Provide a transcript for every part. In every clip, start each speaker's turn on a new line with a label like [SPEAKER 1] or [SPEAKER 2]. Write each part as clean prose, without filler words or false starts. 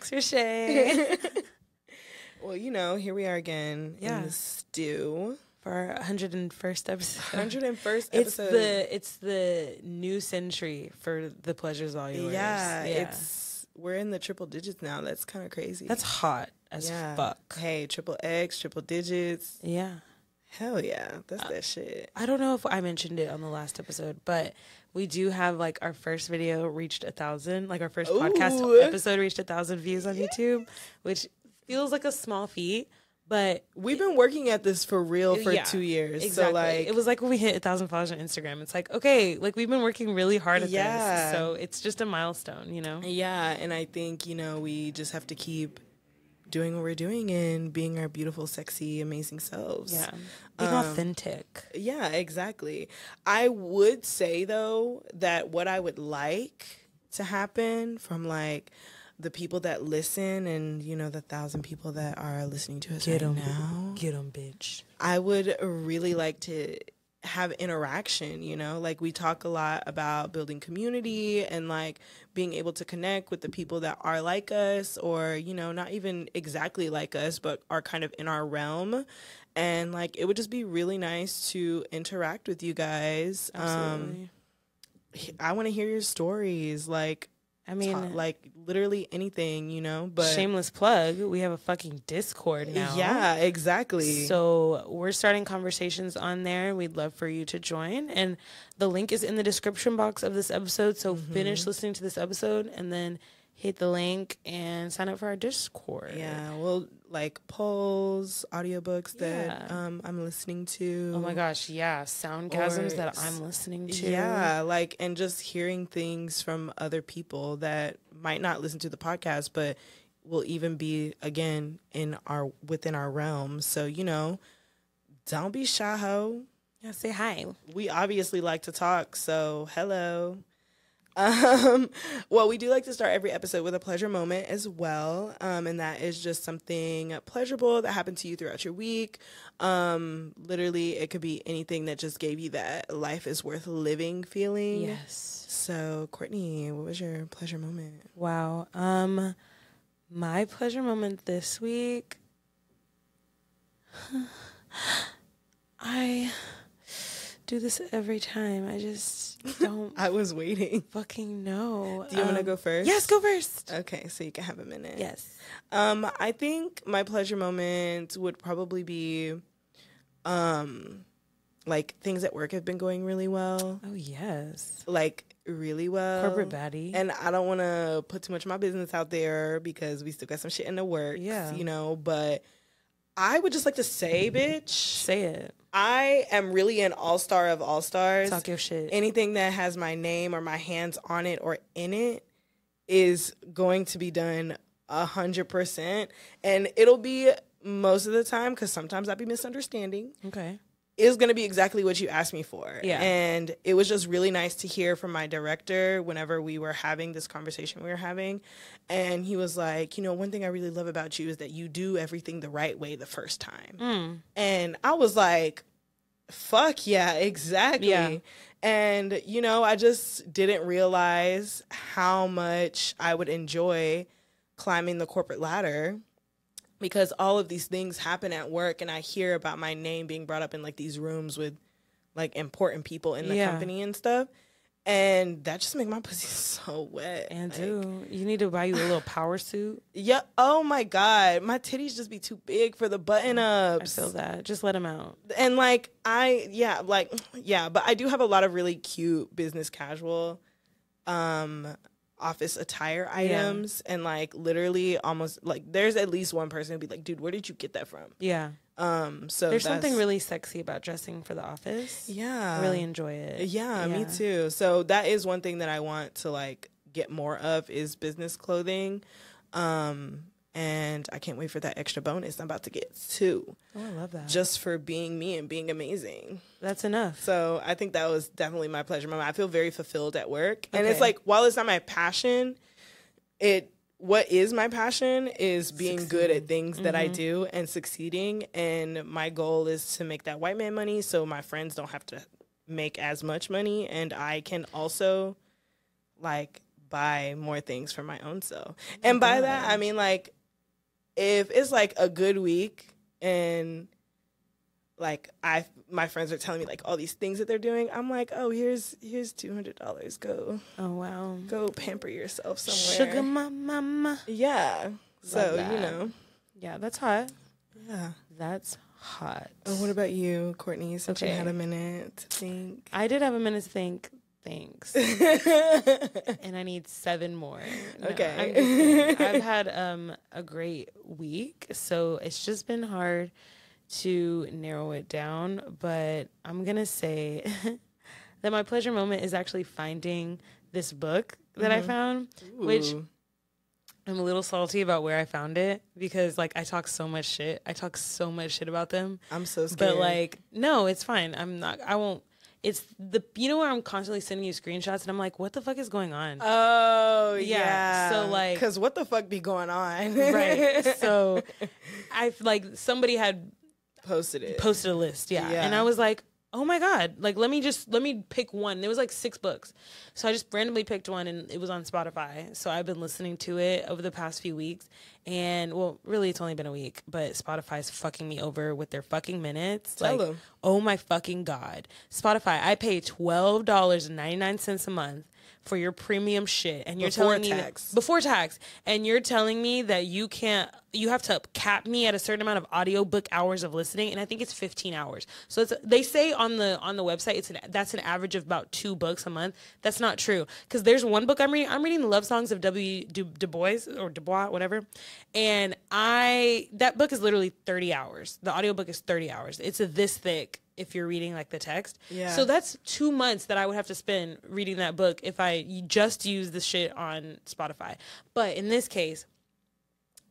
[SPEAKER 1] Thanks for sharing.
[SPEAKER 2] Well, you know, here we are again in the stew.
[SPEAKER 1] For our 101st episode.
[SPEAKER 2] 101st episode.
[SPEAKER 1] It's the new century for the Pleasure's All Yours.
[SPEAKER 2] Yeah. We're in the triple digits now. That's kind of crazy.
[SPEAKER 1] That's hot as fuck.
[SPEAKER 2] Hey, triple X, triple digits.
[SPEAKER 1] Yeah.
[SPEAKER 2] Hell yeah. That's that shit.
[SPEAKER 1] I don't know if I mentioned it on the last episode, but we do have, like, our first video reached 1,000. Like, our first podcast episode reached 1,000 views on YouTube, which feels like a small feat. But
[SPEAKER 2] we've been working at this for real for 2 years.
[SPEAKER 1] Exactly.
[SPEAKER 2] So like,
[SPEAKER 1] it was like when we hit 1,000 followers on Instagram. It's like, okay, like we've been working really hard at this. So it's just a milestone, you know?
[SPEAKER 2] Yeah. And I think, you know, we just have to keep doing what we're doing and being our beautiful, sexy, amazing selves.
[SPEAKER 1] Yeah. Being authentic.
[SPEAKER 2] Yeah, exactly. I would say, though, that what I would like to happen from, like, the people that listen and, you know, the 1,000 people that are listening to us now.
[SPEAKER 1] Get them, bitch.
[SPEAKER 2] I would really like to have interaction, you know? Like, we talk a lot about building community and, like, being able to connect with the people that are like us or, you know, not even exactly like us, but are kind of in our realm. And, like, it would just be really nice to interact with you guys.
[SPEAKER 1] Absolutely.
[SPEAKER 2] I want to hear your stories, like,
[SPEAKER 1] I mean,
[SPEAKER 2] like literally anything, you know, but
[SPEAKER 1] shameless plug. We have a fucking Discord now.
[SPEAKER 2] Yeah, exactly.
[SPEAKER 1] So we're starting conversations on there. We'd love for you to join. And the link is in the description box of this episode. So finish listening to this episode and then hit the link and sign up for our Discord.
[SPEAKER 2] Yeah, well, like polls, audiobooks that I'm listening to.
[SPEAKER 1] Oh my gosh, yeah, soundgasms that I'm listening to.
[SPEAKER 2] Yeah, like, and just hearing things from other people that might not listen to the podcast, but will even be, again, within our realm. So, you know, don't be shy, ho.
[SPEAKER 1] Yeah, say hi.
[SPEAKER 2] We obviously like to talk, so hello. Well, we do like to start every episode with a pleasure moment as well. And that is just something pleasurable that happened to you throughout your week. Literally, it could be anything that just gave you that life is worth living feeling.
[SPEAKER 1] Yes.
[SPEAKER 2] So, Courtney, what was your pleasure moment?
[SPEAKER 1] Wow. My pleasure moment this week, I do this every time. I just don't.
[SPEAKER 2] I was waiting.
[SPEAKER 1] Fucking know.
[SPEAKER 2] Do you want to go first?
[SPEAKER 1] Yes, go first.
[SPEAKER 2] Okay, so you can have a minute.
[SPEAKER 1] Yes.
[SPEAKER 2] I think my pleasure moment would probably be, like, things at work have been going really well.
[SPEAKER 1] Oh, yes.
[SPEAKER 2] Like, really well.
[SPEAKER 1] Corporate baddie.
[SPEAKER 2] And I don't want to put too much of my business out there because we still got some shit in the works, you know, but I would just like to say, bitch.
[SPEAKER 1] Say it.
[SPEAKER 2] I am really an all-star of all-stars.
[SPEAKER 1] Talk your shit.
[SPEAKER 2] Anything that has my name or my hands on it or in it is going to be done 100%. And it'll be most of the time, because sometimes I'll be misunderstanding.
[SPEAKER 1] Okay.
[SPEAKER 2] Is going to be exactly what you asked me for.
[SPEAKER 1] Yeah.
[SPEAKER 2] And it was just really nice to hear from my director whenever we were having this conversation we were having. And he was like, you know, one thing I really love about you is that you do everything the right way the first time. And I was like, fuck yeah, exactly. Yeah. And, you know, I just didn't realize how much I would enjoy climbing the corporate ladder, because all of these things happen at work and I hear about my name being brought up in, like, these rooms with, like, important people in the company and stuff. And that just make my pussy so wet.
[SPEAKER 1] And
[SPEAKER 2] like,
[SPEAKER 1] you need to buy you a little power suit.
[SPEAKER 2] Yeah. Oh my God. My titties just be too big for the button ups.
[SPEAKER 1] I feel that. Just let them out.
[SPEAKER 2] And like, but I do have a lot of really cute business casual, office attire items, and like literally almost like there's at least one person who'd be like, dude, where did you get that from?
[SPEAKER 1] Yeah.
[SPEAKER 2] So
[SPEAKER 1] there's something really sexy about dressing for the office.
[SPEAKER 2] Yeah.
[SPEAKER 1] I really enjoy it.
[SPEAKER 2] Yeah, me too. So that is one thing that I want to like get more of is business clothing. And I can't wait for that extra bonus I'm about to get too.
[SPEAKER 1] Oh, I love that.
[SPEAKER 2] Just for being me and being amazing.
[SPEAKER 1] That's enough.
[SPEAKER 2] So I think that was definitely my pleasure moment. I feel very fulfilled at work. And it's like, while it's not my passion, what is my passion is being good at things that I do and succeeding. And my goal is to make that white man money so my friends don't have to make as much money. And I can also like buy more things for my own self. And by that, I mean, like, if it's like a good week and like my friends are telling me like all these things that they're doing, I'm like, oh, here's $200. Go.
[SPEAKER 1] Oh wow.
[SPEAKER 2] Go pamper yourself somewhere.
[SPEAKER 1] Sugar mama.
[SPEAKER 2] Yeah. So
[SPEAKER 1] that.
[SPEAKER 2] you know.
[SPEAKER 1] Yeah, that's hot.
[SPEAKER 2] Yeah.
[SPEAKER 1] That's hot.
[SPEAKER 2] What about you, Courtney? Since you
[SPEAKER 1] Okay.
[SPEAKER 2] had a minute to think.
[SPEAKER 1] I did have a minute to think. Thanks. And I need 7 more. No,
[SPEAKER 2] Okay.
[SPEAKER 1] I've had a great week, so it's just been hard to narrow it down, but I'm going to say that my pleasure moment is actually finding this book that I found, which I'm a little salty about where I found it because, like, I talk so much shit. I talk so much shit about them.
[SPEAKER 2] I'm so scared.
[SPEAKER 1] But, like, no, it's fine. I won't. It's you know where I'm constantly sending you screenshots and I'm like, what the fuck is going on?
[SPEAKER 2] Oh, yeah.
[SPEAKER 1] So, like.
[SPEAKER 2] Because what the fuck be going on?
[SPEAKER 1] Right. So, somebody had posted a list. Yeah. And I was like, oh my God, like, let me pick one. There was like 6 books. So I just randomly picked one and it was on Spotify. So I've been listening to it over the past few weeks. And well, really it's only been a week, but Spotify's fucking me over with their fucking minutes.
[SPEAKER 2] Tell
[SPEAKER 1] like,
[SPEAKER 2] them.
[SPEAKER 1] Oh my fucking God. Spotify, I pay $12.99 a month for your premium shit. And you're telling me before tax. And you're telling me that you have to cap me at a certain amount of audiobook hours of listening. And I think it's 15 hours. So they say on the website, that's an average of about 2 books a month. That's not true. Cause there's one book I'm reading. I'm reading The Love Songs of W. Du Bois or Dubois, whatever. And that book is literally 30 hours. The audiobook is 30 hours. It's this thick if you're reading like the text. Yeah. So that's 2 months that I would have to spend reading that book if I just use the shit on Spotify. But in this case,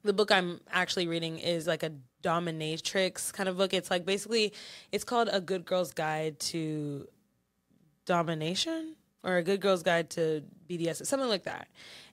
[SPEAKER 1] the book I'm actually reading is like a dominatrix kind of book. It's like basically, it's called A Good Girl's Guide to Domination or A Good Girl's Guide to BDS, something like that.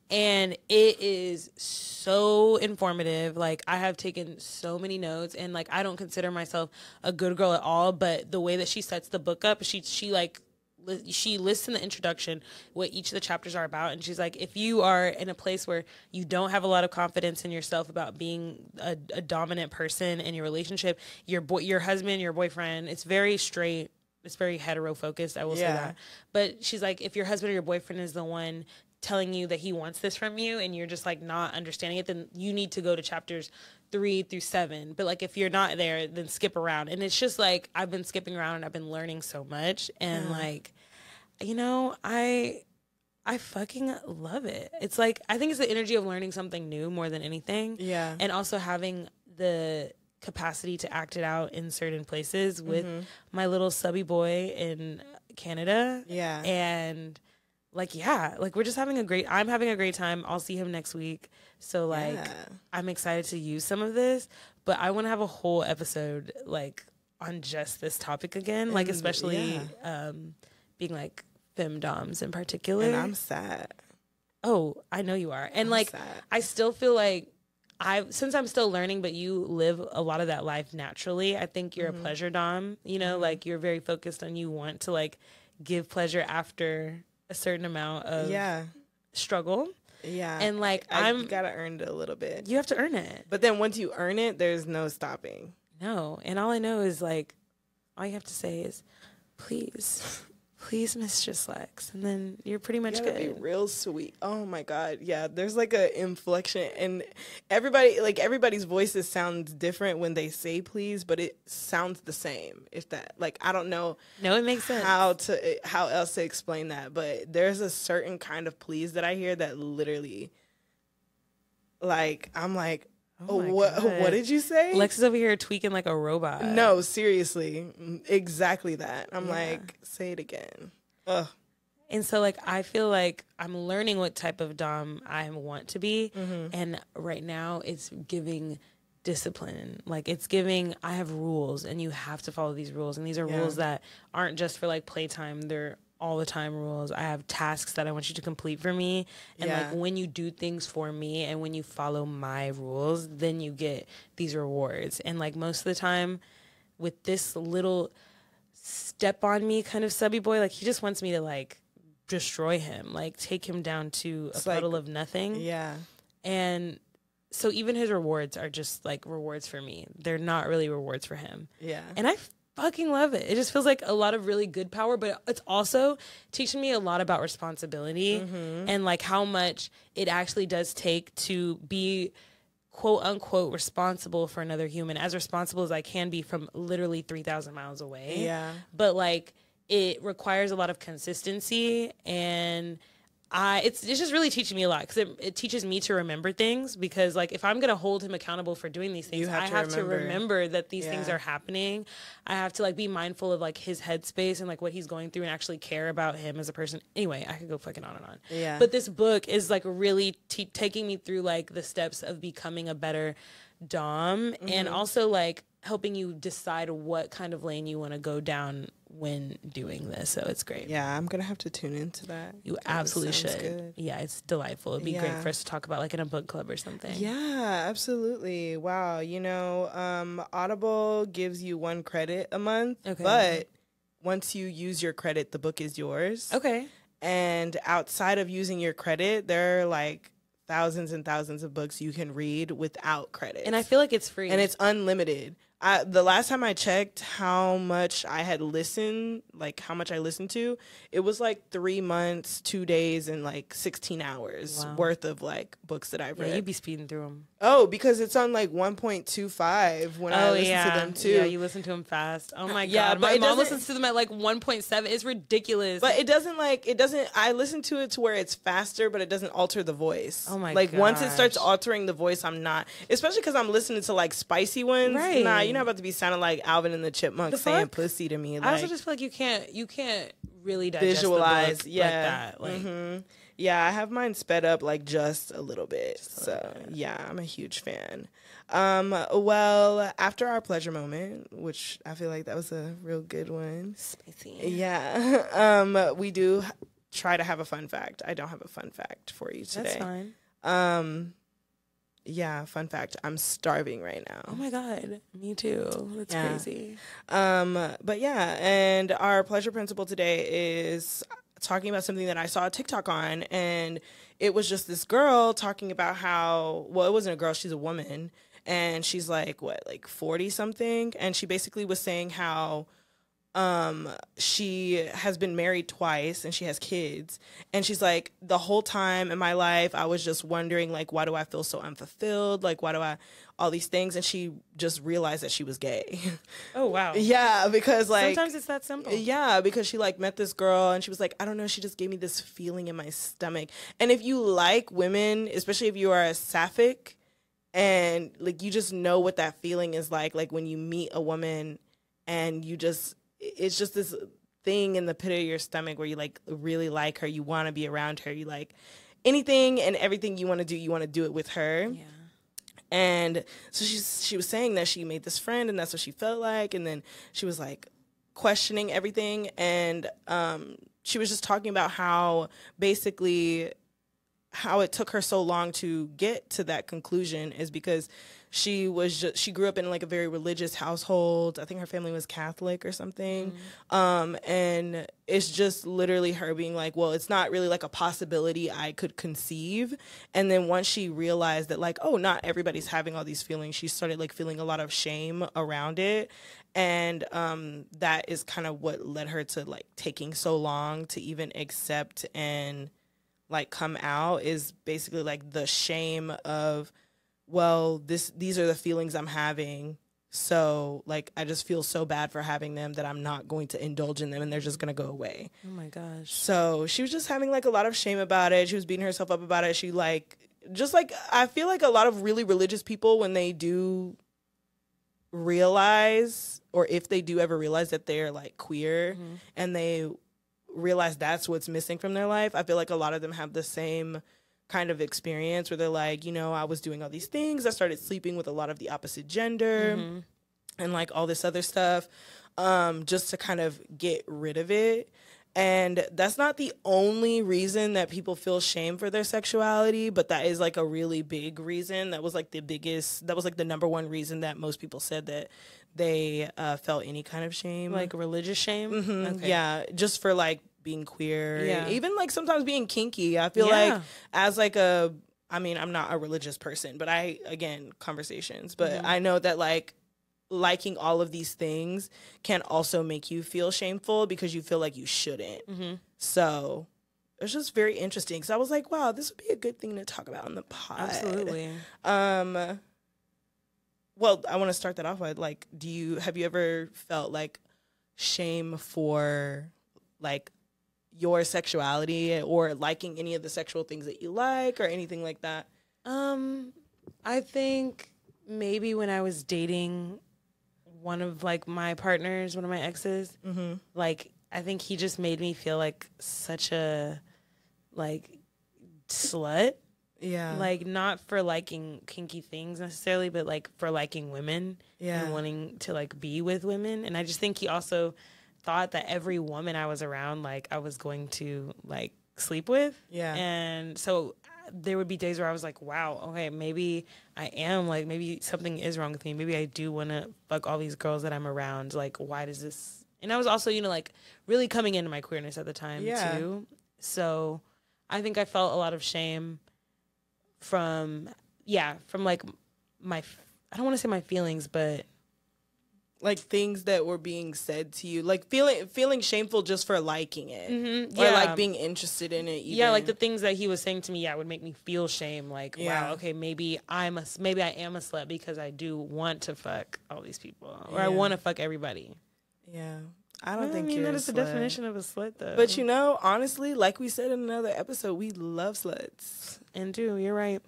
[SPEAKER 1] And it is so informative. Like, I have taken so many notes, and like, I don't consider myself a good girl at all, but the way that she sets the book up, she lists in the introduction what each of the chapters are about. And she's like, if you are in a place where you don't have a lot of confidence in yourself about being a dominant person in your relationship, your husband, your boyfriend, it's very straight. It's very hetero focused. I will say that. But she's like, if your husband or your boyfriend is the one telling you that he wants this from you and you're just like not understanding it, then you need to go to chapters 3 through 7. But like, if you're not there, then skip around. And it's just like, I've been skipping around and I've been learning so much. And like, you know, I fucking love it. It's like, I think it's the energy of learning something new more than anything. Yeah. And also having the capacity to act it out in certain places with my little subby boy in Canada. Yeah. And like, yeah, like I'm having a great time. I'll see him next week. So like, I'm excited to use some of this, but I want to have a whole episode like on just this topic again. Like, especially being like femdoms in particular.
[SPEAKER 2] And I'm sad.
[SPEAKER 1] Oh, I know you are. And I'm like, sad. I still feel like since I'm still learning, but you live a lot of that life naturally. I think you're a pleasure dom, you know, like you're very focused on, you want to like give pleasure after a certain amount of struggle. Yeah. And like, you
[SPEAKER 2] gotta earn it a little bit.
[SPEAKER 1] You have to earn it.
[SPEAKER 2] But then once you earn it, there's no stopping.
[SPEAKER 1] No. And all I know is like, all you have to say is, please, Mistress Lex, and then you're pretty much good.
[SPEAKER 2] Be real sweet. Oh my God, yeah. There's like a inflection, and everybody's voices sounds different when they say please, but it sounds the same. If that, like, I don't know.
[SPEAKER 1] No, it makes sense.
[SPEAKER 2] How else to explain that? But there's a certain kind of please that I hear that literally, like, I'm like, what did you say?
[SPEAKER 1] Lex is over here tweaking like a robot.
[SPEAKER 2] No, seriously. Exactly that. I'm like, say it again. Ugh.
[SPEAKER 1] And so like, I feel like I'm learning what type of dom I want to be. And right now it's giving discipline. Like, it's giving, I have rules and you have to follow these rules. And these are rules that aren't just for like playtime. They're all the time rules. I have tasks that I want you to complete for me. And like, when you do things for me and when you follow my rules, then you get these rewards. And like, most of the time with this little step on me kind of subby boy, like, he just wants me to like destroy him, like take him down to a
[SPEAKER 2] It's
[SPEAKER 1] puddle
[SPEAKER 2] like,
[SPEAKER 1] of nothing.
[SPEAKER 2] Yeah.
[SPEAKER 1] And so even his rewards are just like rewards for me. They're not really rewards for him.
[SPEAKER 2] Yeah.
[SPEAKER 1] And I fucking love it. It just feels like a lot of really good power, but it's also teaching me a lot about responsibility and like how much it actually does take to be quote unquote responsible for another human, as responsible as I can be from literally 3,000 miles away.
[SPEAKER 2] Yeah.
[SPEAKER 1] But like it requires a lot of consistency, and it's just really teaching me a lot, because it teaches me to remember things, because like if I'm going to hold him accountable for doing these things, I have to remember that these things are happening. I have to like be mindful of like his headspace and like what he's going through, and actually care about him as a person. Anyway, I could go fucking on and on.
[SPEAKER 2] Yeah.
[SPEAKER 1] But this book is like really taking me through like the steps of becoming a better dom, and also like helping you decide what kind of lane you want to go down when doing this. So it's great.
[SPEAKER 2] Yeah, I'm gonna have to tune into that.
[SPEAKER 1] You absolutely should.
[SPEAKER 2] Good.
[SPEAKER 1] Yeah, it's delightful. It'd be great for us to talk about like in a book club or something.
[SPEAKER 2] Yeah, absolutely. Wow. Audible gives you 1 credit a month, but once you use your credit, the book is yours.
[SPEAKER 1] Okay.
[SPEAKER 2] And outside of using your credit, there are like thousands and thousands of books you can read without credit.
[SPEAKER 1] And I feel like it's free.
[SPEAKER 2] And it's unlimited. The last time I checked how much I had listened, like how much I listened to, it was like 3 months, 2 days, and like 16 hours worth of like books that I've read.
[SPEAKER 1] Yeah, you'd be speeding through them.
[SPEAKER 2] Oh, because it's on like 1.25 when I listen to them too.
[SPEAKER 1] Yeah, you listen to them fast. Oh my
[SPEAKER 2] Yeah,
[SPEAKER 1] God.
[SPEAKER 2] but
[SPEAKER 1] My mom listens to them at like 1.7. It's ridiculous.
[SPEAKER 2] But it doesn't, I listen to it to where it's faster, but it doesn't alter the voice.
[SPEAKER 1] Oh my
[SPEAKER 2] Like
[SPEAKER 1] gosh.
[SPEAKER 2] once it starts altering the voice, I'm not, especially because I'm listening to like spicy ones.
[SPEAKER 1] Right.
[SPEAKER 2] Nah, you're not about to be sounding like Alvin and the Chipmunks saying pussy to me. Like,
[SPEAKER 1] I also just feel like you can't really digest
[SPEAKER 2] visualize
[SPEAKER 1] the book like that. Like,
[SPEAKER 2] yeah, I have mine sped up like just a little bit. So yeah, I'm a huge fan. Well, after our pleasure moment, which I feel like that was a real good one.
[SPEAKER 1] Spicy.
[SPEAKER 2] Yeah. We do try to have a fun fact. I don't have a fun fact for you today.
[SPEAKER 1] That's fine.
[SPEAKER 2] Yeah, fun fact. I'm starving right now.
[SPEAKER 1] Oh my God. Me too. That's crazy.
[SPEAKER 2] But yeah, and our pleasure principle today is talking about something that I saw a TikTok on, and it was just this girl talking about how, well, it wasn't a girl, she's a woman, and she's like 40 something, and she basically was saying how she has been married twice and she has kids, and she's like, the whole time in my life I was just wondering, like, why do I feel so unfulfilled, like why do I all these things, and she just realized that she was gay.
[SPEAKER 1] Oh wow.
[SPEAKER 2] Yeah, because like
[SPEAKER 1] sometimes it's that simple.
[SPEAKER 2] Yeah, because she like met this girl and she was like, I don't know, she just gave me this feeling in my stomach. And if you like women, especially if you are a sapphic, and like you just know what that feeling is like when you meet a woman and it's just this thing in the pit of your stomach where you like really like her, you want to be around her, you like anything and everything you want to do it with her.
[SPEAKER 1] Yeah.
[SPEAKER 2] And so she was saying that she made this friend and that's what she felt like, and then she was like questioning everything, and she was just talking about how basically how it took her so long to get to that conclusion is because she grew up in like a very religious household. I think her family was Catholic or something. And it's just literally her being like, well, it's not really like a possibility I could conceive. And then once she realized that like, oh, not everybody's having all these feelings, she started like feeling a lot of shame around it. And that is kind of what led her to like taking so long to even accept and like come out, is basically like the shame of, well, these are the feelings I'm having, so like I just feel so bad for having them that I'm not going to indulge in them and they're just gonna go away.
[SPEAKER 1] Oh my gosh.
[SPEAKER 2] So she was just having like a lot of shame about it. She was beating herself up about it. She like just like, I feel like a lot of really religious people, when they do realize, or if they do ever realize that they're like queer, and they realize that's what's missing from their life, I feel like a lot of them have the same kind of experience where they're like, you know, I was doing all these things, I started sleeping with a lot of the opposite gender, and like all this other stuff, just to kind of get rid of it. And that's not the only reason that people feel shame for their sexuality, but that is like a really big reason. That was like the number one reason that most people said that they felt any kind of shame.
[SPEAKER 1] Like religious shame?
[SPEAKER 2] Okay. Yeah, just for like being queer,
[SPEAKER 1] Yeah.
[SPEAKER 2] even like sometimes being kinky. I feel like as like I mean, I'm not a religious person, but conversations, but I know that like liking all of these things can also make you feel shameful because you feel like you shouldn't. So it's just very interesting because I was like, wow, this would be a good thing to talk about on the pod.
[SPEAKER 1] Absolutely.
[SPEAKER 2] Well, I want to start that off with like, have you ever felt like shame for like your sexuality or liking any of the sexual things that you like or anything like that?
[SPEAKER 1] I think maybe when I was dating one of like my partners, one of my exes, like I think he just made me feel like such a like slut.
[SPEAKER 2] Yeah.
[SPEAKER 1] Like not for liking kinky things necessarily, but like for liking women and wanting to like be with women. And I just think he also thought that every woman I was around, like I was going to like sleep with.
[SPEAKER 2] Yeah.
[SPEAKER 1] And so there would be days where I was like, wow, okay, maybe I am like, maybe something is wrong with me. Maybe I do want to fuck all these girls that I'm around. Like, why does this? And I was also, you know, like really coming into my queerness at the time too. So I think I felt a lot of shame from like my, I don't want to say my feelings, but
[SPEAKER 2] like things that were being said to you, like feeling shameful just for liking it, or like being interested in it. Even.
[SPEAKER 1] Yeah, like the things that he was saying to me, would make me feel shame. Like, wow, okay, maybe I am a slut because I do want to fuck all these people, or I want to fuck everybody.
[SPEAKER 2] Yeah, I don't think
[SPEAKER 1] that is the definition of a slut, though.
[SPEAKER 2] But you know, honestly, like we said in another episode, we love sluts,
[SPEAKER 1] and you're right.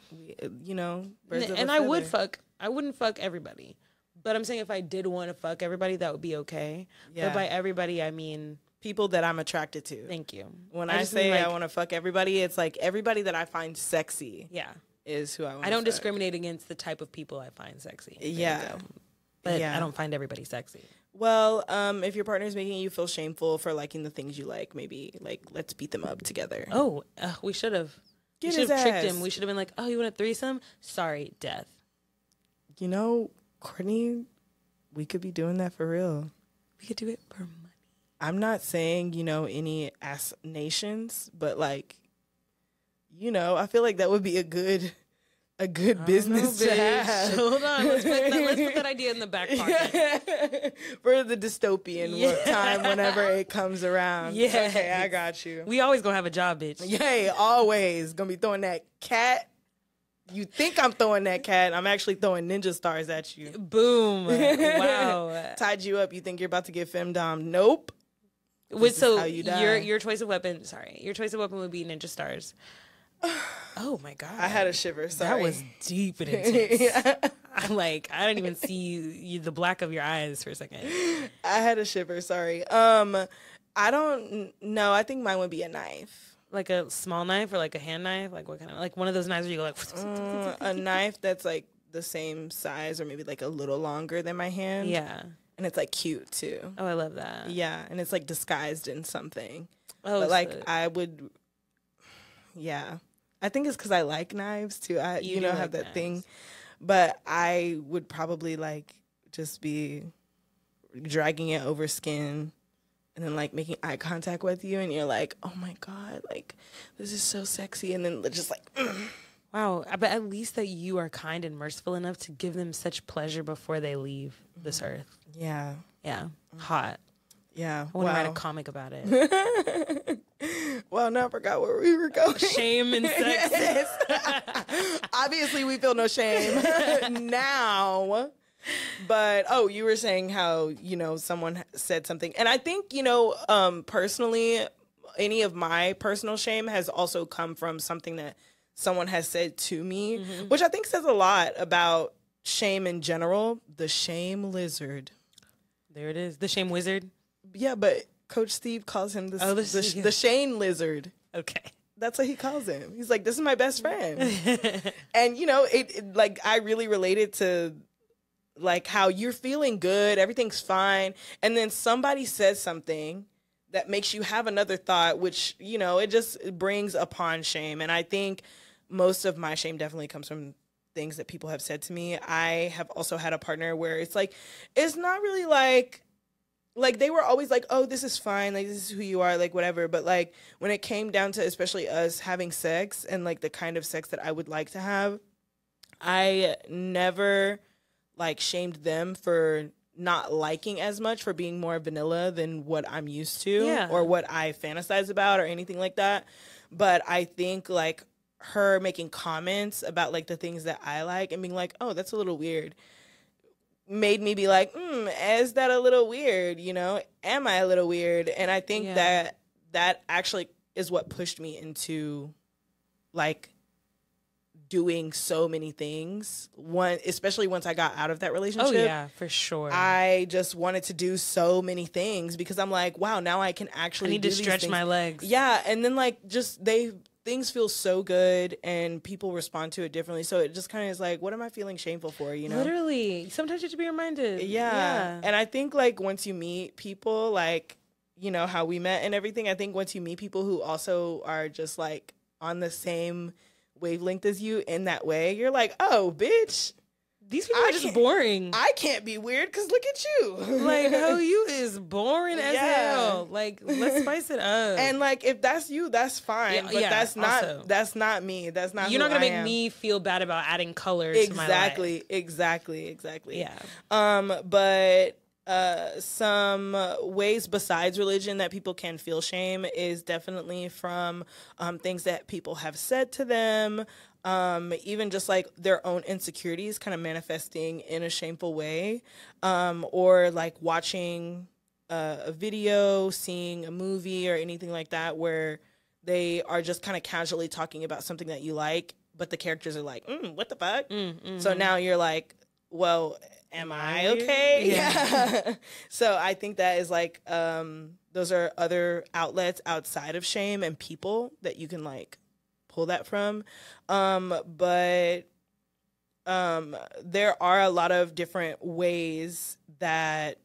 [SPEAKER 2] You know,
[SPEAKER 1] and I would fuck. I wouldn't fuck everybody. But I'm saying if I did want to fuck everybody, that would be okay. Yeah. But by everybody, I mean
[SPEAKER 2] people that I'm attracted to.
[SPEAKER 1] Thank you.
[SPEAKER 2] When I say like, I want to fuck everybody, it's like everybody that I find sexy.
[SPEAKER 1] Yeah.
[SPEAKER 2] Is who I want to
[SPEAKER 1] I don't
[SPEAKER 2] fuck.
[SPEAKER 1] Discriminate against the type of people I find sexy.
[SPEAKER 2] Yeah.
[SPEAKER 1] But I don't find everybody sexy.
[SPEAKER 2] Well, if your partner's making you feel shameful for liking the things you like, maybe like let's beat them up together.
[SPEAKER 1] Oh, we should have. We should have tricked him. We should have been like, oh, you want a threesome? Sorry, death.
[SPEAKER 2] You know, Courtney, we could be doing that for real.
[SPEAKER 1] We could do it for money.
[SPEAKER 2] I'm not saying, you know, any ass nations, but like, you know, I feel like that would be a good business to have.
[SPEAKER 1] Hold on, let's put that idea in the back pocket.
[SPEAKER 2] For the dystopian time whenever it comes around.
[SPEAKER 1] Yeah.
[SPEAKER 2] Okay, I got you.
[SPEAKER 1] We always gonna have a job, bitch.
[SPEAKER 2] Yay, always. Gonna be throwing that cat. You think I'm throwing that cat. I'm actually throwing ninja stars at you.
[SPEAKER 1] Boom. Wow.
[SPEAKER 2] Tied you up. You think you're about to get femdom. Nope.
[SPEAKER 1] So your choice of weapon, your choice of weapon would be ninja stars. Oh my God.
[SPEAKER 2] I had a shiver. Sorry.
[SPEAKER 1] That was deep and intense. I didn't even see the black of your eyes for a second.
[SPEAKER 2] I had a shiver. Sorry. I don't know. I think mine would be a knife.
[SPEAKER 1] Like a small knife or like a hand knife? Like what kind of, like one of those knives where you go like...
[SPEAKER 2] a knife that's like the same size or maybe like a little longer than my hand.
[SPEAKER 1] Yeah.
[SPEAKER 2] And it's like cute too.
[SPEAKER 1] Oh, I love that.
[SPEAKER 2] Yeah. And it's like disguised in something.
[SPEAKER 1] Oh,
[SPEAKER 2] but like I would... Yeah. I think it's because I like knives too. I have that thing. But I would probably like just be dragging it over skin and then like making eye contact with you and you're like, oh my God, like this is so sexy. And then just like,
[SPEAKER 1] wow. But at least that you are kind and merciful enough to give them such pleasure before they leave this earth.
[SPEAKER 2] Yeah.
[SPEAKER 1] Yeah. Hot.
[SPEAKER 2] Yeah.
[SPEAKER 1] I want to write a comic about it.
[SPEAKER 2] Well, now I forgot where we were going.
[SPEAKER 1] Shame and sex.
[SPEAKER 2] Obviously, we feel no shame now. But, you were saying how, you know, someone said something. And I think, you know, personally, any of my personal shame has also come from something that someone has said to me, which I think says a lot about shame in general. The shame lizard.
[SPEAKER 1] There it is. The shame wizard.
[SPEAKER 2] Yeah, but Coach Steve calls him the Shane lizard.
[SPEAKER 1] Okay.
[SPEAKER 2] That's what he calls him. He's like, this is my best friend. And, you know, it like, I really related to, like, how you're feeling good, everything's fine, and then somebody says something that makes you have another thought, which, you know, it just brings upon shame. And I think most of my shame definitely comes from things that people have said to me. I have also had a partner where it's like, it's not really like like they were always like, oh, this is fine, like this is who you are, like whatever. But like when it came down to especially us having sex and like the kind of sex that I would like to have, I never like shamed them for not liking as much, for being more vanilla than what I'm used to or what I fantasize about or anything like that. But I think like her making comments about like the things that I like and being like, oh, that's a little weird, made me be like, is that a little weird? You know, am I a little weird? And I think that actually is what pushed me into like doing so many things. One, especially once I got out of that relationship.
[SPEAKER 1] Oh yeah, for sure.
[SPEAKER 2] I just wanted to do so many things because I'm like, wow, now I can actually
[SPEAKER 1] I need
[SPEAKER 2] do
[SPEAKER 1] to
[SPEAKER 2] these
[SPEAKER 1] stretch
[SPEAKER 2] things.
[SPEAKER 1] my legs.
[SPEAKER 2] Yeah, and then like just things feel so good and people respond to it differently. So it just kind of is like, what am I feeling shameful for, you know?
[SPEAKER 1] Literally. Sometimes you have to be reminded.
[SPEAKER 2] Yeah. And I think like once you meet people, like, you know, how we met and everything, I think once you meet people who also are just like on the same wavelength as you in that way, you're like, oh, bitch.
[SPEAKER 1] These people are just boring.
[SPEAKER 2] I can't be weird because look at you.
[SPEAKER 1] Like, oh, you is boring as hell. Like, let's spice it up.
[SPEAKER 2] And like, if that's you, that's fine. But that's not me. That's not.
[SPEAKER 1] You're not gonna make me feel bad about adding color to my life.
[SPEAKER 2] Exactly.
[SPEAKER 1] Yeah.
[SPEAKER 2] But some ways besides religion that people can feel shame is definitely from things that people have said to them. Even just like their own insecurities kind of manifesting in a shameful way, or like watching a video, seeing a movie or anything like that where they are just kind of casually talking about something that you like, but the characters are like, what the fuck? So now you're like, well, am I okay? Yeah. So I think that is like, those are other outlets outside of shame and people that you can like pull that from. But there are a lot of different ways that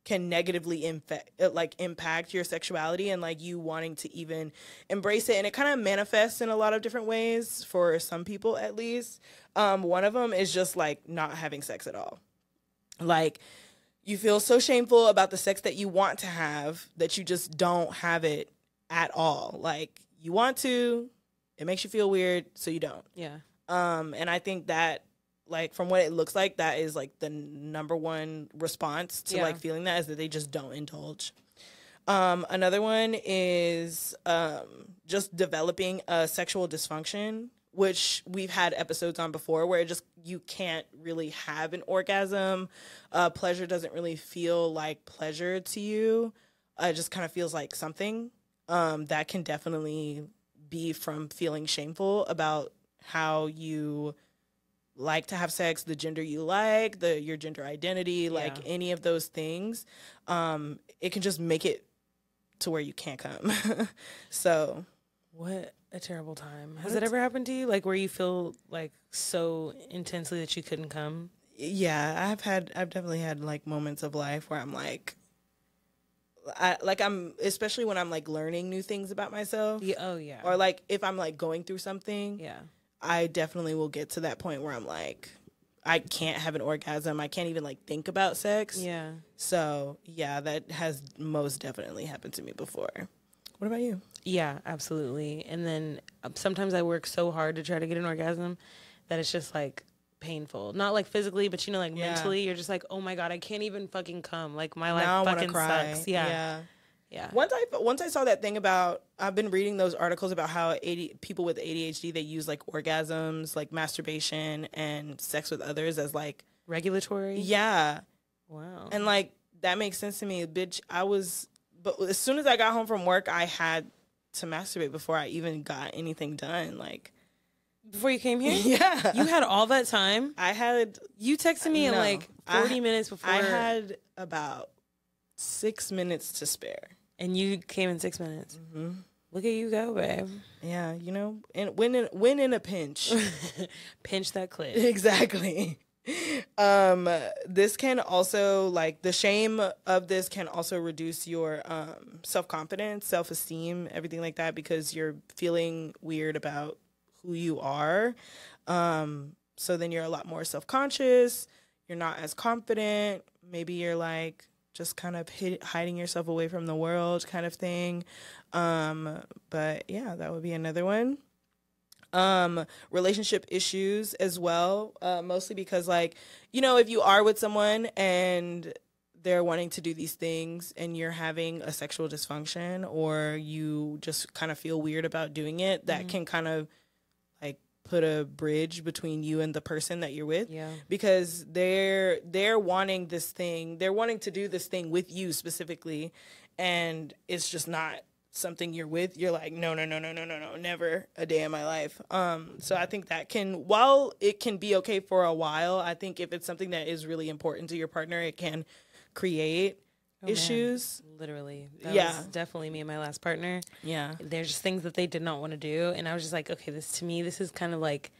[SPEAKER 2] can negatively impact your sexuality and like you wanting to even embrace it. And it kind of manifests in a lot of different ways for some people, at least. One of them is just like not having sex at all. Like you feel so shameful about the sex that you want to have that you just don't have it at all. Like you want to, it makes you feel weird, so you don't.
[SPEAKER 1] Yeah.
[SPEAKER 2] And I think that, like, from what it looks like, that is, like, the number one response to, like, feeling that is that they just don't indulge. Another one is just developing a sexual dysfunction, which we've had episodes on before, where it just, you can't really have an orgasm. Pleasure doesn't really feel like pleasure to you. It just kind of feels like something. That can definitely be from feeling shameful about how you like to have sex, the gender you like, your gender identity, like any of those things. It can just make it to where you can't come. So
[SPEAKER 1] what a terrible time. Has it ever happened to you? Like where you feel like so intensely that you couldn't come?
[SPEAKER 2] Yeah, I've definitely had like moments of life where I'm like, I'm especially when I'm like learning new things about myself.
[SPEAKER 1] Yeah, oh yeah.
[SPEAKER 2] Or like if I'm like going through something.
[SPEAKER 1] Yeah.
[SPEAKER 2] I definitely will get to that point where I'm like, I can't have an orgasm. I can't even like think about sex.
[SPEAKER 1] Yeah.
[SPEAKER 2] So yeah, that has most definitely happened to me before. What about you?
[SPEAKER 1] Yeah, absolutely. And then sometimes I work so hard to try to get an orgasm that it's just like painful. Not like physically, but you know, like mentally, you're just like, oh my God, I can't even fucking come. Like my life fucking sucks. Yeah.
[SPEAKER 2] Once I saw that thing about, I've been reading those articles about how people with ADHD, they use like orgasms, like masturbation and sex with others as like
[SPEAKER 1] regulatory.
[SPEAKER 2] Yeah.
[SPEAKER 1] Wow.
[SPEAKER 2] And like that makes sense to me, bitch. But as soon as I got home from work, I had to masturbate before I even got anything done. Like
[SPEAKER 1] before you came here?
[SPEAKER 2] Yeah.
[SPEAKER 1] You had all that time? You texted me in like 40 minutes before.
[SPEAKER 2] I had about 6 minutes to spare.
[SPEAKER 1] And you came in 6 minutes. Mm-hmm. Look at you go, babe.
[SPEAKER 2] Yeah, you know, and when in a pinch.
[SPEAKER 1] Pinch that clit.
[SPEAKER 2] Exactly. This can also, like, the shame of this can also reduce your self-confidence, self-esteem, everything like that, because you're feeling weird about who you are. So then you're a lot more self-conscious. You're not as confident. Maybe you're like, just kind of hiding yourself away from the world kind of thing. But yeah, that would be another one. Relationship issues as well, mostly because, like, you know, if you are with someone and they're wanting to do these things and you're having a sexual dysfunction, or you just kind of feel weird about doing it, that can kind of like put a bridge between you and the person that you're with.
[SPEAKER 1] Yeah.
[SPEAKER 2] Because they're wanting this thing, they're wanting to do this thing with you specifically, and it's just not something you're with. You're like, no, never a day in my life. So I think that can, while it can be okay for a while, I think if it's something that is really important to your partner, it can create issues.
[SPEAKER 1] Man. Literally. That
[SPEAKER 2] Yeah.
[SPEAKER 1] was definitely me and my last partner.
[SPEAKER 2] Yeah.
[SPEAKER 1] There's just things that they did not want to do. And I was just like, okay, this is kind of like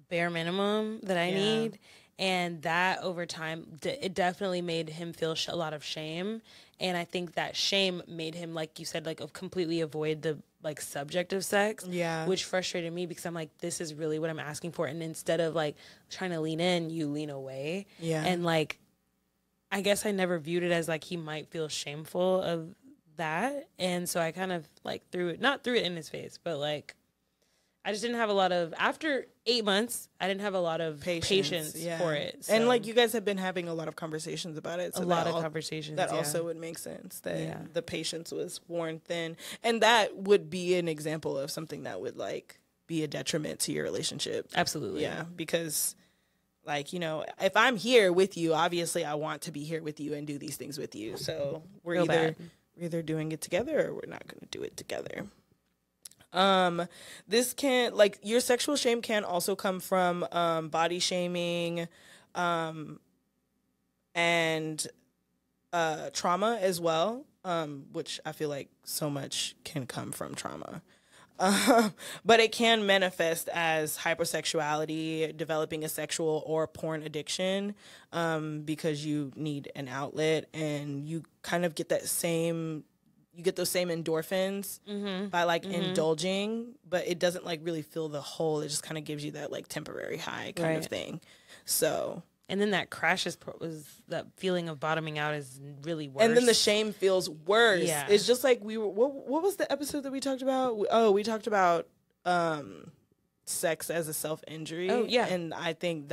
[SPEAKER 1] bare minimum that I need. And that over time, it definitely made him feel a lot of shame. And I think that shame made him, like you said, like completely avoid the like subject of sex.
[SPEAKER 2] Yeah.
[SPEAKER 1] Which frustrated me because I'm like, this is really what I'm asking for. And instead of like trying to lean in, you lean away.
[SPEAKER 2] Yeah.
[SPEAKER 1] And like, I guess I never viewed it as like he might feel shameful of that. And so I kind of like not threw it in his face, but like, I just didn't have a lot of, after 8 months, I didn't have a lot of patience for it. So.
[SPEAKER 2] And like you guys have been having a lot of conversations about it. So
[SPEAKER 1] a lot of conversations.
[SPEAKER 2] That also would make sense that the patience was worn thin. And that would be an example of something that would like be a detriment to your relationship.
[SPEAKER 1] Absolutely.
[SPEAKER 2] Yeah. Because like, you know, if I'm here with you, obviously I want to be here with you and do these things with you. So we're either doing it together or we're not going to do it together. This can, like, your sexual shame can also come from body shaming and trauma as well, which I feel like so much can come from trauma. But it can manifest as hypersexuality, developing a sexual or porn addiction, because you need an outlet and you kind of get those same endorphins by like indulging, but it doesn't like really fill the hole. It just kind of gives you that like temporary high kind of thing. So,
[SPEAKER 1] and then that crash was that feeling of bottoming out is really worse.
[SPEAKER 2] And then the shame feels worse.
[SPEAKER 1] Yeah.
[SPEAKER 2] It's just like what was the episode that we talked about? Oh, we talked about sex as a self-injury.
[SPEAKER 1] Oh, yeah.
[SPEAKER 2] And I think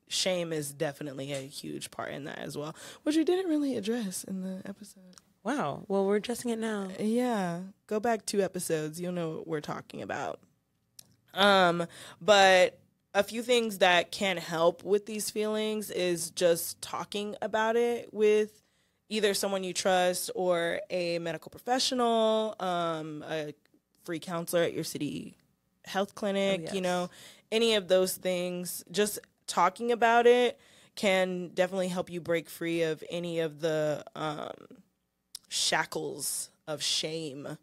[SPEAKER 2] shame is definitely a huge part in that as well, which we didn't really address in the episode.
[SPEAKER 1] Wow. Well, we're addressing it now.
[SPEAKER 2] Yeah. Go back 2 episodes. You'll know what we're talking about. But a few things that can help with these feelings is just talking about it with either someone you trust or a medical professional, a free counselor at your city health clinic, you know, any of those things. Just talking about it can definitely help you break free of any of the shackles of shame.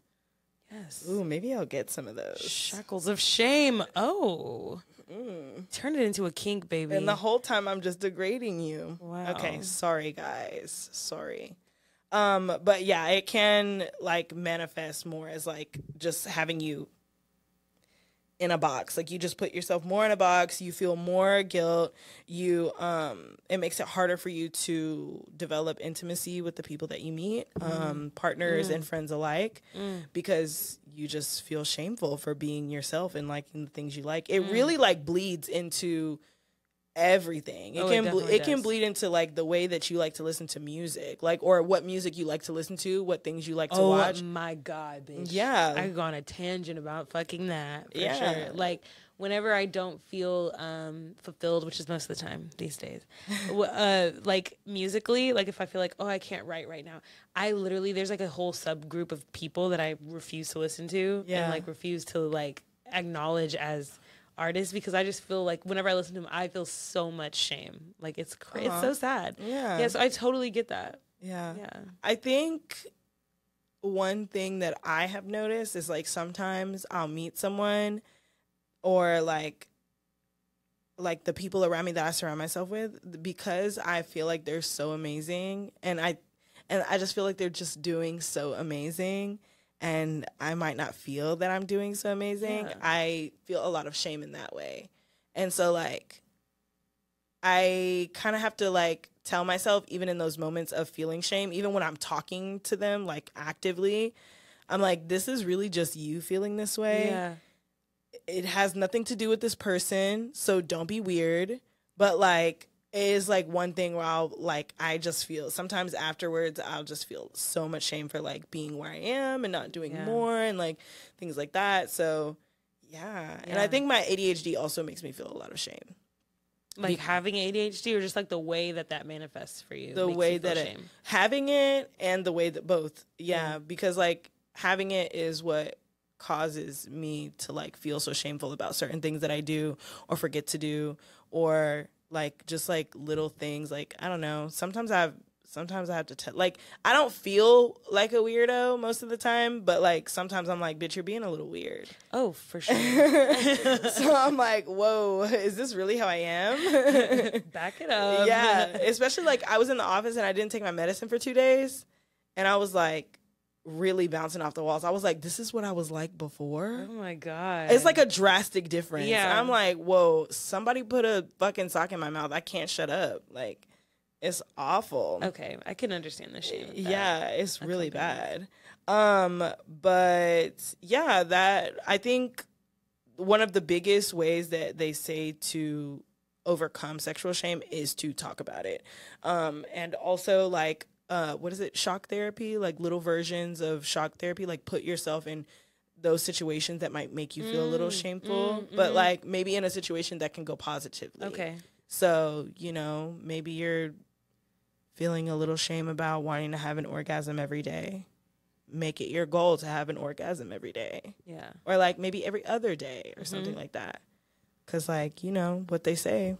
[SPEAKER 1] Yes.
[SPEAKER 2] Ooh, maybe I'll get some of those.
[SPEAKER 1] Shackles of shame. Oh. Turn it into a kink, baby.
[SPEAKER 2] And the whole time I'm just degrading you.
[SPEAKER 1] Wow.
[SPEAKER 2] Okay, sorry guys. Sorry. But yeah, it can like manifest more as like just having you in a box. Like you just put yourself more in a box, you feel more guilt, it makes it harder for you to develop intimacy with the people that you meet, partners and friends alike, because you just feel shameful for being yourself and liking the things you like. It really like bleeds into everything. It can bleed into like the way that you like to listen to music, like, or what music you like to listen to, what things you like to watch.
[SPEAKER 1] Oh my God, bitch.
[SPEAKER 2] Yeah.
[SPEAKER 1] I could go on a tangent about fucking that for
[SPEAKER 2] Yeah.
[SPEAKER 1] sure. Like whenever I don't feel fulfilled, which is most of the time these days, like musically, like if I feel like, oh, I can't write right now, I literally, there's like a whole subgroup of people that I refuse to listen to and like refuse to like acknowledge as artists, because I just feel like whenever I listen to them, I feel so much shame. Like it's crazy. It's so sad. Yeah. So I totally get that.
[SPEAKER 2] Yeah.
[SPEAKER 1] Yeah.
[SPEAKER 2] I think one thing that I have noticed is like sometimes I'll meet someone or like the people around me that I surround myself with, because I feel like they're so amazing and I just feel like they're just doing so amazing. And I might not feel that I'm doing so amazing. Yeah. I feel a lot of shame in that way. And so, like, I kind of have to, like, tell myself, even in those moments of feeling shame, even when I'm talking to them, like actively, I'm like, this is really just you feeling this way.
[SPEAKER 1] Yeah.
[SPEAKER 2] It has nothing to do with this person, so don't be weird. But like, it is like one thing where I just feel sometimes afterwards, I'll just feel so much shame for like being where I am and not doing more and like things like that. So yeah. And I think my ADHD also makes me feel a lot of shame.
[SPEAKER 1] Like having ADHD, or just like the way that manifests for you?
[SPEAKER 2] The way that having it and the way that both. Yeah. Because like having it is what causes me to like feel so shameful about certain things that I do or forget to do, or like just like little things. Like, I don't know. Sometimes I have to tell, like, I don't feel like a weirdo most of the time, but like sometimes I'm like, bitch, you're being a little weird.
[SPEAKER 1] Oh, for sure.
[SPEAKER 2] So I'm like, whoa, is this really how I am?
[SPEAKER 1] Back it up.
[SPEAKER 2] Yeah. Especially like I was in the office and I didn't take my medicine for 2 days, and I was like really bouncing off the walls. I was like, this is what I was like before.
[SPEAKER 1] Oh my God.
[SPEAKER 2] It's like a drastic difference.
[SPEAKER 1] Yeah.
[SPEAKER 2] I'm like, whoa, somebody put a fucking sock in my mouth. I can't shut up. Like, it's awful.
[SPEAKER 1] Okay, I can understand the shame.
[SPEAKER 2] Yeah, it's really bad. But yeah, that I think one of the biggest ways that they say to overcome sexual shame is to talk about it. And also like what is it? Shock therapy, like little versions of shock therapy, like put yourself in those situations that might make you feel a little shameful, but like maybe in a situation that can go positively.
[SPEAKER 1] Okay.
[SPEAKER 2] So, you know, maybe you're feeling a little shame about wanting to have an orgasm every day. Make it your goal to have an orgasm every day.
[SPEAKER 1] Yeah.
[SPEAKER 2] Or like maybe every other day or something like that. 'Cause like, you know what they say,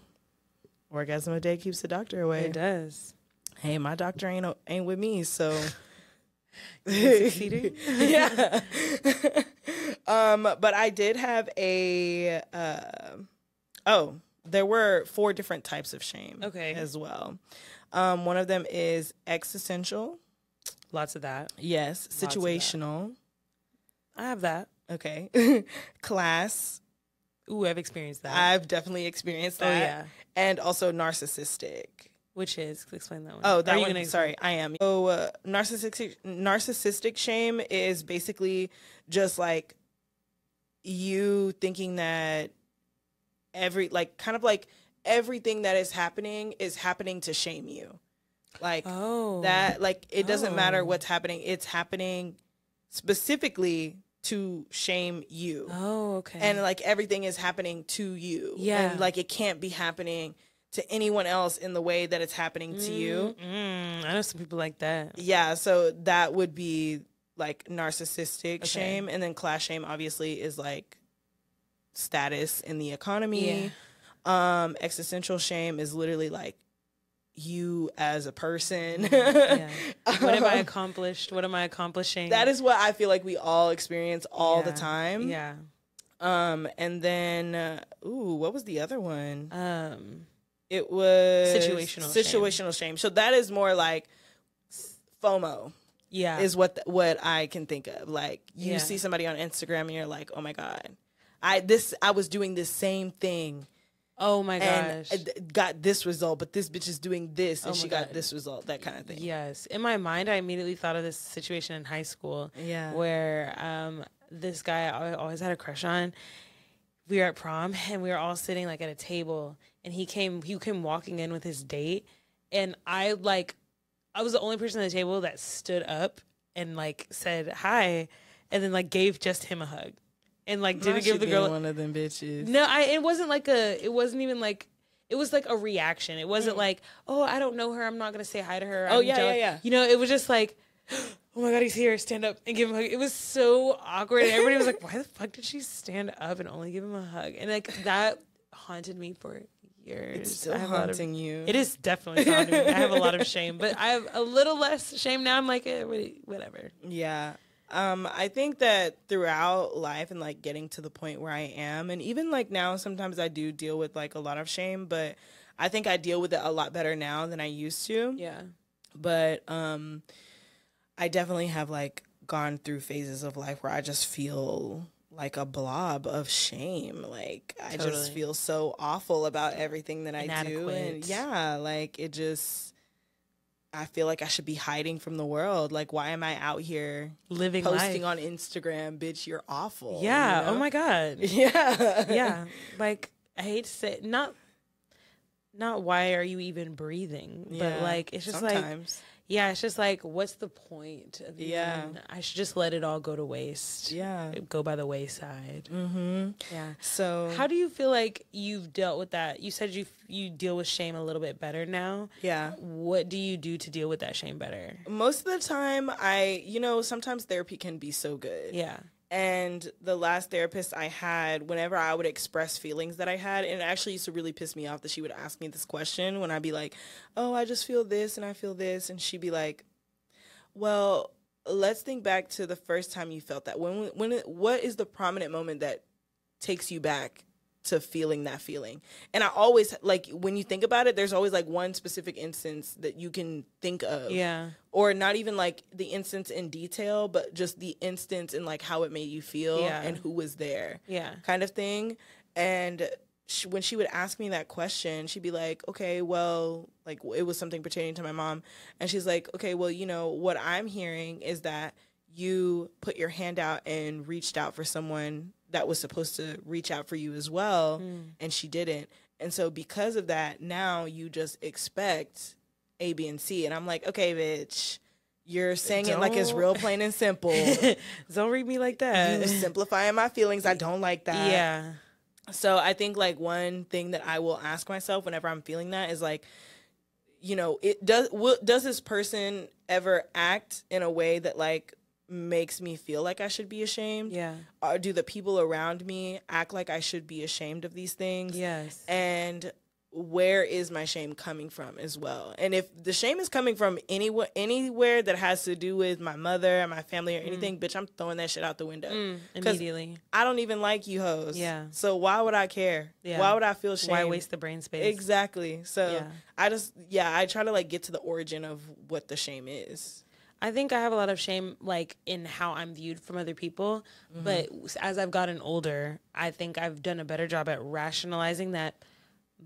[SPEAKER 2] orgasm a day keeps the doctor away.
[SPEAKER 1] It does.
[SPEAKER 2] Hey, my doctor ain't with me, so
[SPEAKER 1] Succeeding?
[SPEAKER 2] yeah. But I did have a there were 4 different types of shame as well. One of them is existential.
[SPEAKER 1] Lots of that.
[SPEAKER 2] Yes. Situational.
[SPEAKER 1] I have that.
[SPEAKER 2] Okay. Class.
[SPEAKER 1] Ooh, I've experienced that.
[SPEAKER 2] I've definitely experienced that.
[SPEAKER 1] Oh, yeah.
[SPEAKER 2] And also narcissistic.
[SPEAKER 1] Which is, explain that one.
[SPEAKER 2] Oh, that one. Sorry, I am. So narcissistic shame is basically just like you thinking that everything that is happening to shame you. Like that, like it doesn't matter what's happening. It's happening specifically to shame you.
[SPEAKER 1] Oh, okay.
[SPEAKER 2] And like everything is happening to you.
[SPEAKER 1] Yeah.
[SPEAKER 2] And like it can't be happening to anyone else in the way that it's happening to you.
[SPEAKER 1] I know some people like that.
[SPEAKER 2] Yeah, so that would be like narcissistic shame. And then class shame obviously is like status in the economy. Yeah. Existential shame is literally like you as a person.
[SPEAKER 1] Yeah. What have I accomplished? What am I accomplishing?
[SPEAKER 2] That is what I feel like we all experience all the time.
[SPEAKER 1] Yeah.
[SPEAKER 2] And then what was the other one? It was situational shame. So that is more like FOMO. Yeah. Is what I can think of. Like you see somebody on Instagram and you're like, "Oh my God. I was doing this same thing.
[SPEAKER 1] Oh my gosh.
[SPEAKER 2] And got this result, but this bitch is doing this and she got this result," that kind of thing.
[SPEAKER 1] Yes. In my mind, I immediately thought of this situation in high school where this guy I always had a crush on. We were at prom and we were all sitting like at a table, and he came walking in with his date, and I was the only person at the table that stood up and like said hi, and then like gave just him a hug. And like didn't give the girl
[SPEAKER 2] one of them bitches.
[SPEAKER 1] No, it wasn't even like it was like a reaction. It wasn't like, oh, I don't know her, I'm not gonna say hi to her. Yeah. You know, it was just like, oh my God, he's here, stand up and give him a hug. It was so awkward, and everybody was like, why the fuck did she stand up and only give him a hug? And like that haunted me for years.
[SPEAKER 2] It's still haunting you.
[SPEAKER 1] It is definitely haunting me. I have a lot of shame, but I have a little less shame now. I'm like, whatever.
[SPEAKER 2] Yeah. I think that throughout life and like getting to the point where I am, and even like now, sometimes I do deal with like a lot of shame, but I think I deal with it a lot better now than I used to.
[SPEAKER 1] Yeah.
[SPEAKER 2] But I definitely have like gone through phases of life where I just feel like a blob of shame. Like I just feel so awful about everything that I do. And yeah, like it just, I feel like I should be hiding from the world. Like, why am I out here
[SPEAKER 1] living
[SPEAKER 2] posting
[SPEAKER 1] life
[SPEAKER 2] on Instagram? Bitch, you're awful.
[SPEAKER 1] Yeah.
[SPEAKER 2] You know?
[SPEAKER 1] Oh my God.
[SPEAKER 2] Yeah.
[SPEAKER 1] Yeah. Like, I hate to say, not why are you even breathing, but like, it's just
[SPEAKER 2] sometimes.
[SPEAKER 1] Yeah, it's just like, what's the point of
[SPEAKER 2] Yeah.
[SPEAKER 1] even, I should just let it all go to waste.
[SPEAKER 2] Yeah.
[SPEAKER 1] Go by the wayside.
[SPEAKER 2] Mm-hmm.
[SPEAKER 1] Yeah.
[SPEAKER 2] So
[SPEAKER 1] how do you feel like you've dealt with that? You said you deal with shame a little bit better now.
[SPEAKER 2] Yeah.
[SPEAKER 1] What do you do to deal with that shame better?
[SPEAKER 2] Most of the time, sometimes therapy can be so good.
[SPEAKER 1] Yeah.
[SPEAKER 2] And the last therapist I had, whenever I would express feelings that I had, and it actually used to really piss me off that she would ask me this question when I'd be like, oh, I just feel this and I feel this. And she'd be like, well, let's think back to the first time you felt that. What is the prominent moment that takes you back to feeling that feeling? And I always, like, when you think about it, there's always like one specific instance that you can think of.
[SPEAKER 1] Yeah.
[SPEAKER 2] Or not even like the instance in detail, but just the instance and like how it made you feel and who was there.
[SPEAKER 1] Yeah.
[SPEAKER 2] Kind of thing. And when she would ask me that question, she'd be like, okay, well, like it was something pertaining to my mom. And she's like, okay, well, what I'm hearing is that you put your hand out and reached out for someone that was supposed to reach out for you as well. And she didn't. And so because of that, now you just expect A, B, and C. And I'm like, okay, bitch, you're saying it like it's real plain and simple.
[SPEAKER 1] Don't read me like that.
[SPEAKER 2] You simplifying my feelings. I don't like that.
[SPEAKER 1] Yeah.
[SPEAKER 2] So I think like one thing that I will ask myself whenever I'm feeling that is like, does this person ever act in a way that like makes me feel like I should be ashamed?
[SPEAKER 1] Yeah.
[SPEAKER 2] Or do the people around me act like I should be ashamed of these things?
[SPEAKER 1] Yes.
[SPEAKER 2] And where is my shame coming from as well? And if the shame is coming from anywhere that has to do with my mother and my family or anything, bitch, I'm throwing that shit out the window.
[SPEAKER 1] Immediately.
[SPEAKER 2] I don't even like you hoes.
[SPEAKER 1] Yeah.
[SPEAKER 2] So why would I care?
[SPEAKER 1] Yeah.
[SPEAKER 2] Why would I feel shame?
[SPEAKER 1] Why waste the brain space?
[SPEAKER 2] Exactly. So I try to like get to the origin of what the shame is.
[SPEAKER 1] I think I have a lot of shame, like, in how I'm viewed from other people. But as I've gotten older, I think I've done a better job at rationalizing that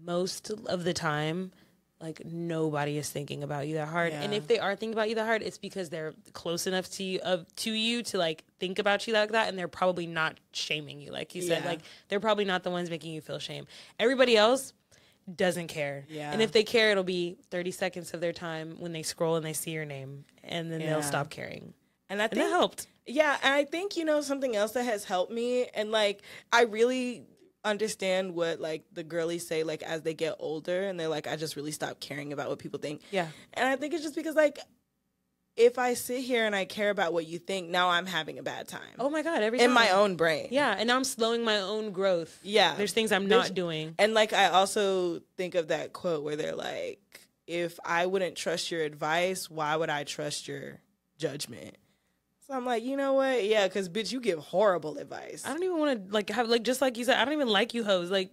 [SPEAKER 1] most of the time, like, nobody is thinking about you that hard. And if they are thinking about you that hard, it's because they're close enough to you to like think about you like that, and they're probably not shaming you, like you said. Like, they're probably not the ones making you feel shame. Everybody else doesn't care. And if they care, it'll be 30 seconds of their time when they scroll and they see your name, and then they'll stop caring. And I think that helped.
[SPEAKER 2] Yeah, and I think, something else that has helped me, and like I really understand what like the girlies say, like as they get older and they're like, I just really stopped caring about what people think.
[SPEAKER 1] Yeah.
[SPEAKER 2] And I think it's just because like if I sit here and I care about what you think, now I'm having a bad time.
[SPEAKER 1] Oh my God, every time.
[SPEAKER 2] In my own brain.
[SPEAKER 1] Yeah, and now I'm slowing my own growth.
[SPEAKER 2] Yeah.
[SPEAKER 1] There's things I'm not doing.
[SPEAKER 2] And like I also think of that quote where they're like, if I wouldn't trust your advice, why would I trust your judgment? So I'm like, you know what? Yeah, because bitch, you give horrible advice.
[SPEAKER 1] I don't even want to like have like, just like you said, I don't even like you hoes. Like,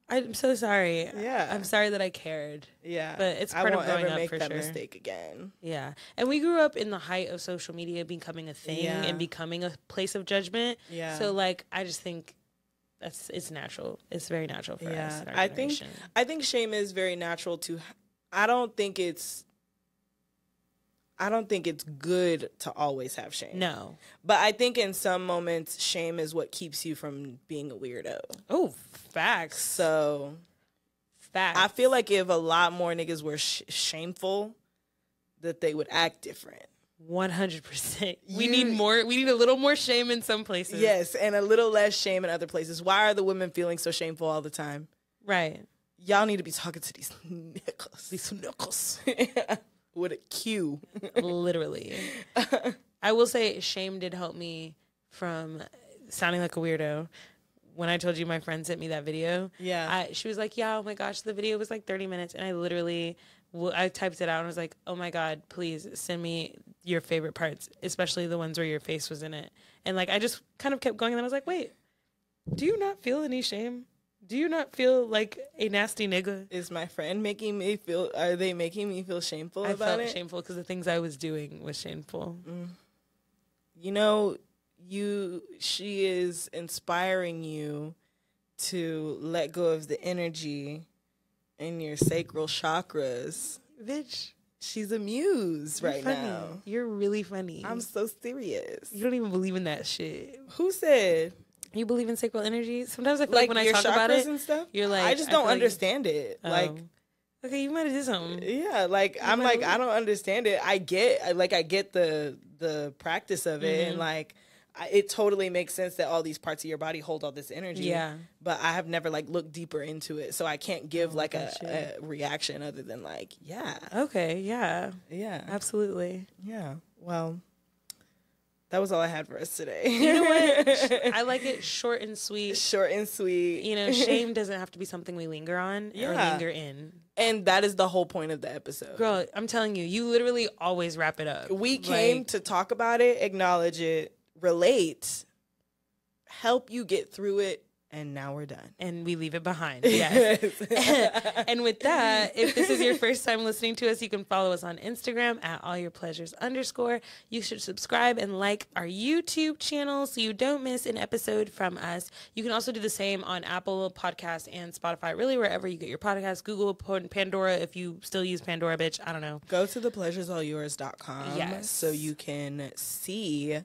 [SPEAKER 1] I'm so sorry.
[SPEAKER 2] Yeah.
[SPEAKER 1] I'm sorry that I cared.
[SPEAKER 2] Yeah.
[SPEAKER 1] But it's part of growing up, for sure. I won't ever make that
[SPEAKER 2] mistake again.
[SPEAKER 1] Yeah. And we grew up in the height of social media becoming a thing and becoming a place of judgment. Yeah. So like I just think it's natural. It's very natural for us. In our generation.
[SPEAKER 2] I think shame is very natural to I don't think it's good to always have shame.
[SPEAKER 1] No.
[SPEAKER 2] But I think in some moments, shame is what keeps you from being a weirdo.
[SPEAKER 1] Oh, facts.
[SPEAKER 2] So,
[SPEAKER 1] facts.
[SPEAKER 2] I feel like if a lot more niggas were shameful, that they would act different.
[SPEAKER 1] 100%. We need a little more shame in some places.
[SPEAKER 2] Yes, and a little less shame in other places. Why are the women feeling so shameful all the time?
[SPEAKER 1] Right.
[SPEAKER 2] Y'all need to be talking to these niggas. These niggas. With a Q.
[SPEAKER 1] Literally. I will say shame did help me from sounding like a weirdo. When I told you my friend sent me that video, she was like, yeah, oh my gosh, the video was like 30 minutes. And I literally, I typed it out and was like, oh my God, please send me your favorite parts, especially the ones where your face was in it. And like, I just kind of kept going and I was like, wait, do you not feel any shame? Do you not feel like a nasty nigga?
[SPEAKER 2] Is my friend making me feel, are they making me feel shameful about it?
[SPEAKER 1] I felt shameful because the things I was doing was shameful.
[SPEAKER 2] You know, she is inspiring you to let go of the energy in your sacral chakras.
[SPEAKER 1] Bitch.
[SPEAKER 2] She's a muse right
[SPEAKER 1] funny.
[SPEAKER 2] now.
[SPEAKER 1] You're really funny.
[SPEAKER 2] I'm so serious.
[SPEAKER 1] You don't even believe in that shit.
[SPEAKER 2] Who said?
[SPEAKER 1] You believe in sacral energy? Sometimes I feel like when I talk about it,
[SPEAKER 2] and stuff,
[SPEAKER 1] you're like,
[SPEAKER 2] I just don't understand it. Like,
[SPEAKER 1] okay, you might have did something.
[SPEAKER 2] Yeah, like I'm like I don't understand it. I get the practice of it, and like it totally makes sense that all these parts of your body hold all this energy.
[SPEAKER 1] Yeah,
[SPEAKER 2] but I have never like looked deeper into it, so I can't give like a reaction other than like, yeah,
[SPEAKER 1] okay, yeah, absolutely,
[SPEAKER 2] yeah. Well, that was all I had for us today.
[SPEAKER 1] You know what? I like it short and sweet.
[SPEAKER 2] Short and sweet.
[SPEAKER 1] You know, shame doesn't have to be something we linger on or linger in.
[SPEAKER 2] And that is the whole point of the episode.
[SPEAKER 1] Girl, I'm telling you, you literally always wrap it up.
[SPEAKER 2] We came to talk about it, acknowledge it, relate, help you get through it, and now we're done.
[SPEAKER 1] And we leave it behind. Yes. And with that, if this is your first time listening to us, you can follow us on Instagram at allyourpleasures_. You should subscribe and like our YouTube channel so you don't miss an episode from us. You can also do the same on Apple Podcasts and Spotify, really wherever you get your podcasts. Google, Pandora, if you still use Pandora, bitch. I don't know.
[SPEAKER 2] Go to thepleasuresallyours.com so you can see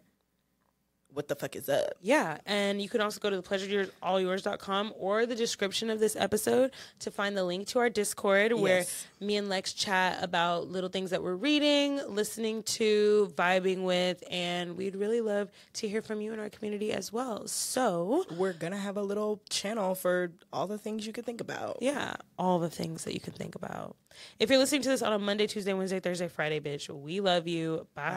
[SPEAKER 2] what the fuck is up.
[SPEAKER 1] Yeah, and you can also go to thepleasureallyours.com or the description of this episode to find the link to our Discord where me and Lex chat about little things that we're reading, listening to, vibing with, and we'd really love to hear from you in our community as well. So
[SPEAKER 2] we're going to have a little channel for all the things you could think about.
[SPEAKER 1] Yeah, all the things that you could think about. If you're listening to this on a Monday, Tuesday, Wednesday, Thursday, Friday, bitch, we love you. Bye.